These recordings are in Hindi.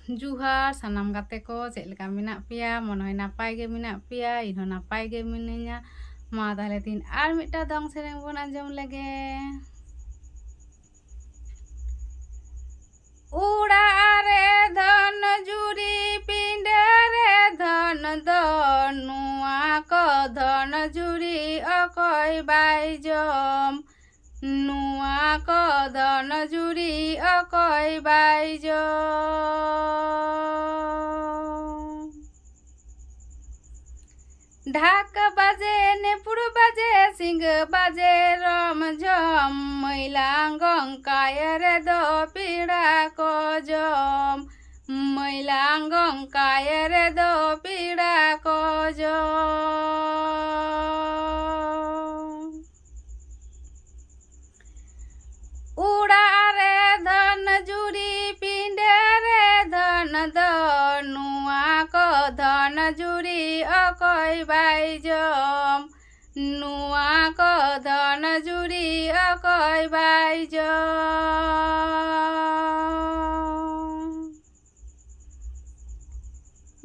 जुहार सानाम गाते को चेक लेका मेना पेया मन होय नापाय गे मेना पेया इनहो नापाय गे मिनाइया मा ताहले तीन आर मिटा दंग सेरें बोन आंजम लेगे उड़ा रे धन जुरी पिंडे रे धन दनुआ को धन जुरी अकय बाइजम नुआ को धन जुरी अकय बाइजम ढाक बाजे नेपुर बाजे सिंह बाजे रम झम मैलांगं कायर दो पीड़ा को जम मैलांगं कायर दो पीड़ा को जम उड़ा रे धन जुरी पिंडे रे धन दनुआ को धन जुरी अकय बाइजम नुआ को धन जुरी अकय बाइजम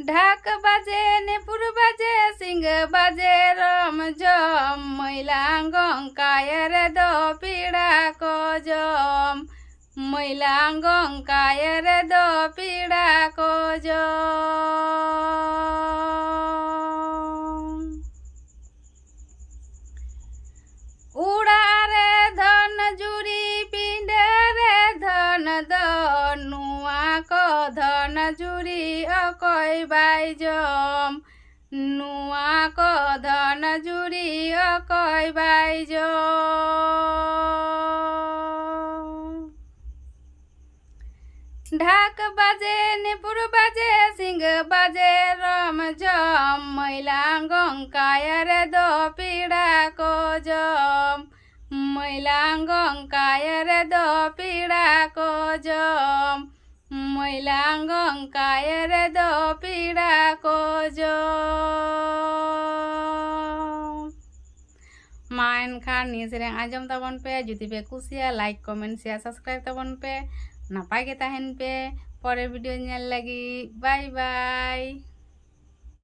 ढाक बाजे नेपुर बाजे सिंह बाजे रम झम मैलांगं कायर दो पीड़ा को जम मैलांगं कायर दो पीड़ा को जम उड़ा रे धन जुरी पिंडे रे धन दनुआ को धन जुरी अकय बाइजम नुआ को धन जुरी अकय बाइजम ढाक बाजे नेपुर बाजे सिंह बाजे रम झम मैलांगं कायर दो पीड़ा को जम मैलांगं कायर दो पीड़ा को जम मैलांगं कायर दो पीड़ा को जम मा एनखान निया सेरें आंजम ताबन पे जुदी पे कुसिया लाइक कमेंट शेयर सब्सक्राइब ताबन पे नापाय गे ताहेन पे परेर भिडियो नेल लागी बाय बाय।